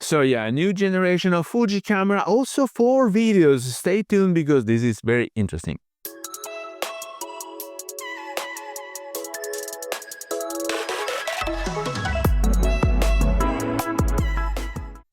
So yeah, a new generation of Fuji camera also for videos. Stay tuned because this is very interesting.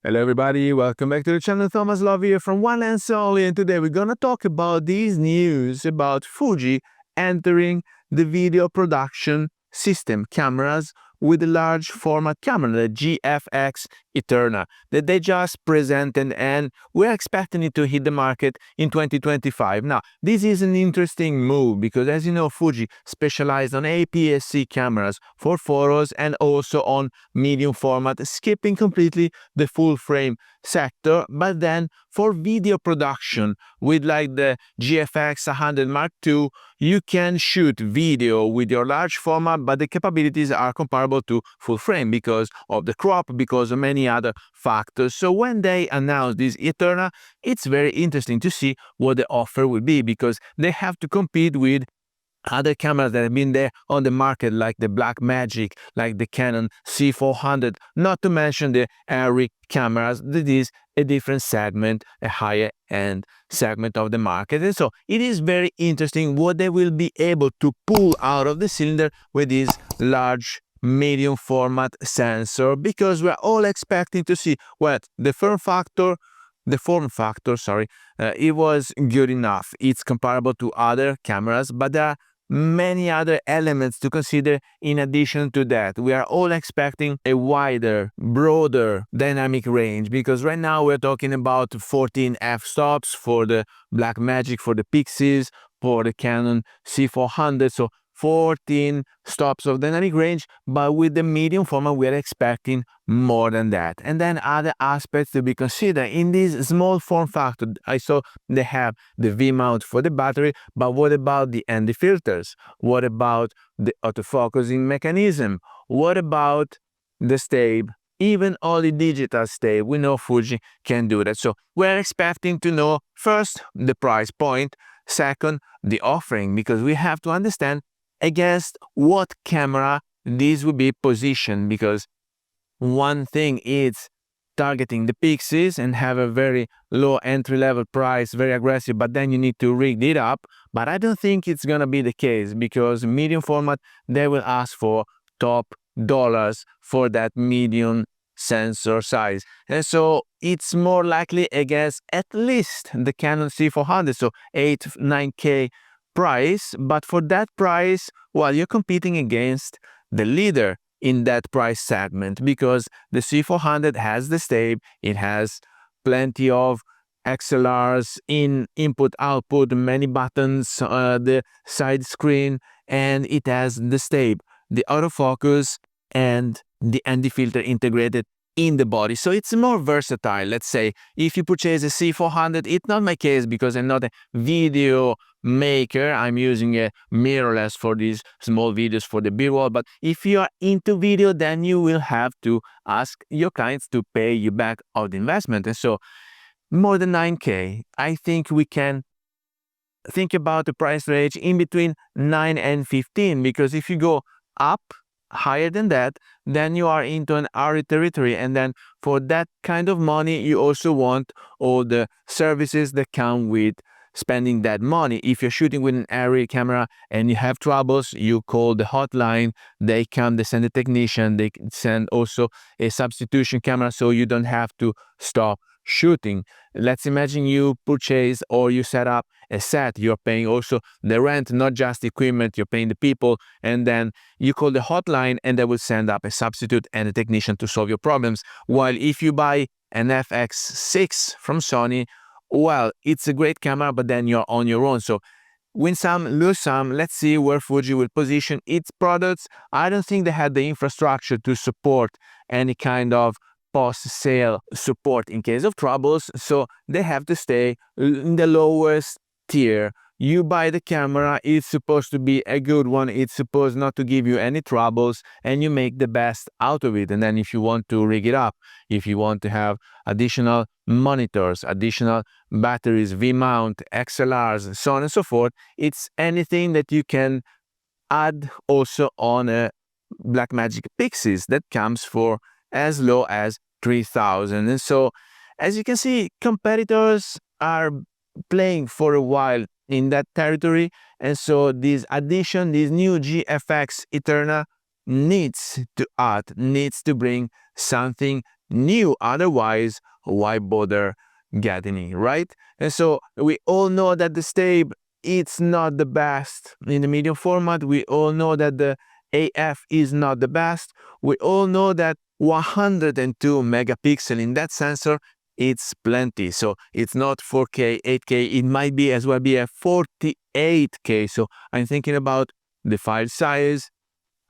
Hello everybody, welcome back to the channel. Thomas Love here from One Lens Only, and today we're gonna talk about these news about Fuji entering the video production system cameras with a large format camera, the GFX Eterna, that they just presented, and we're expecting it to hit the market in 2025. Now, this is an interesting move because, as you know, Fuji specialized on APS-C cameras for photos and also on medium format, skipping completely the full frame sector, but then for video production with like the GFX 100 Mark II, you can shoot video with your large format, but the capabilities are comparable to full frame because of the crop, because of many other factors. So when they announce this Eterna, it's very interesting to see what the offer will be, because they have to compete with other cameras that have been there on the market, like the Blackmagic, like the Canon C400, not to mention the Arri cameras. That is a different segment, a higher end segment of the market. And so it is very interesting what they will be able to pull out of the cylinder with this large medium format sensor, because we're all expecting to see, well, the form factor, it was good enough. It's comparable to other cameras, but there are many other elements to consider in addition to that. We are all expecting a wider, broader dynamic range, because right now we're talking about 14 f-stops for the Blackmagic, for the Pixies, for the Canon C400, so 14 stops of dynamic range, but with the medium format we're expecting more than that. And then other aspects to be considered in this small form factor. I saw they have the V-mount for the battery, but what about the ND filters? What about the autofocusing mechanism? What about the stabe? Even all the digital stabe, we know Fuji can do that. So we're expecting to know first the price point, second the offering, because we have to understand against what camera this will be positioned, because one thing is targeting the Pixies and have a very low entry-level price, very aggressive, but then you need to rig it up. But I don't think it's gonna be the case, because medium format, they will ask for top dollars for that medium sensor size. And so it's more likely against at least the Canon C400, so 8-9K price. But for that price, well, you're competing against the leader in that price segment, because the C400 has the stabe, it has plenty of XLRs in input output, many buttons, the side screen, and it has the stabe, the autofocus, and the ND filter integrated in the body. So it's more versatile. Let's say if you purchase a C400, it's not my case because I'm not a video maker. I'm using a mirrorless for these small videos for the B-roll. But if you are into video, then you will have to ask your clients to pay you back of the investment. And so more than 9K, I think we can think about the price range in between 9 and 15, because if you go up higher than that, then you are into an Arri territory, and then for that kind of money you also want all the services that come with spending that money. If you're shooting with an Arri camera and you have troubles, you call the hotline, they come, they send a technician, they send also a substitution camera, so you don't have to stop shooting. Let's imagine you purchase or you set up a set, you're paying also the rent, not just the equipment, you're paying the people, and then you call the hotline and they will send up a substitute and a technician to solve your problems. While if you buy an FX6 from Sony, well, it's a great camera, but then you're on your own. So win some, lose some. Let's see where Fuji will position its products. I don't think they had the infrastructure to support any kind of post-sale support in case of troubles, so they have to stay in the lowest tier. You buy the camera, it's supposed to be a good one, it's supposed not to give you any troubles, and you make the best out of it. And then if you want to rig it up, if you want to have additional monitors, additional batteries, V-mount, XLRs, so on and so forth, it's anything that you can add also on a Blackmagic Pixies that comes for as low as 3000. And so, as you can see, competitors are playing for a while in that territory. And so this addition, this new GFX Eterna needs to add, needs to bring something new. Otherwise, why bother getting in, right? And so we all know that the stabe, it's not the best in the medium format. We all know that the AF is not the best. We all know that 102 megapixel in that sensor, it's plenty. So it's not 4K, 8K, it might be as well be a 48K. So I'm thinking about the file size,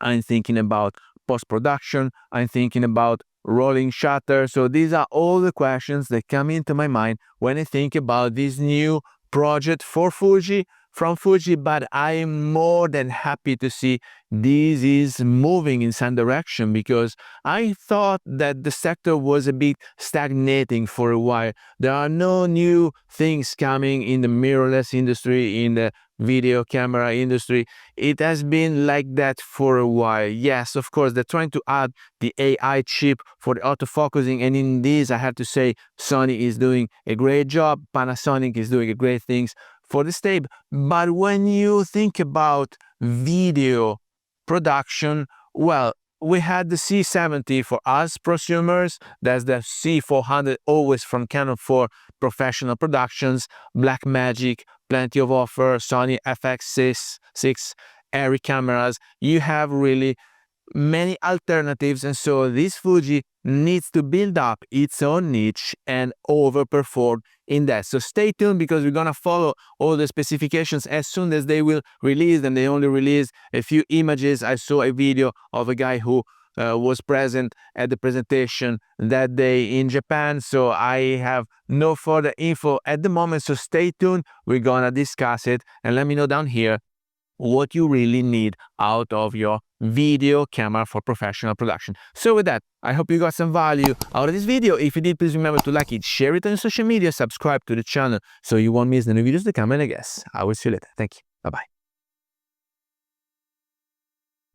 I'm thinking about post-production, I'm thinking about rolling shutter. So these are all the questions that come into my mind when I think about this new project for Fuji, from Fuji, but I am more than happy to see this is moving in some direction, because I thought that the sector was a bit stagnating for a while. There are no new things coming in the mirrorless industry, in the video camera industry. It has been like that for a while. Yes, of course, they're trying to add the AI chip for the autofocusing, and in this, I have to say, Sony is doing a great job, Panasonic is doing great things for the stabe. But when you think about video production, well, we had the C70 for us prosumers, that's the C400 always from Canon for professional productions, Blackmagic, plenty of offer, Sony FX6 Airy cameras. You have really many alternatives, and so this Fuji needs to build up its own niche and overperform in that. So stay tuned, because we're gonna follow all the specifications as soon as they will release, and they only release a few images. I saw a video of a guy who was present at the presentation that day in Japan, so I have no further info at the moment. So stay tuned, we're gonna discuss it, and let me know down here what you really need out of your video camera for professional production. So with that, I hope you got some value out of this video. If you did, please remember to like it, share it on social media, subscribe to the channel so you won't miss the new videos to come, and I guess I will see you later. Thank you. Bye-bye.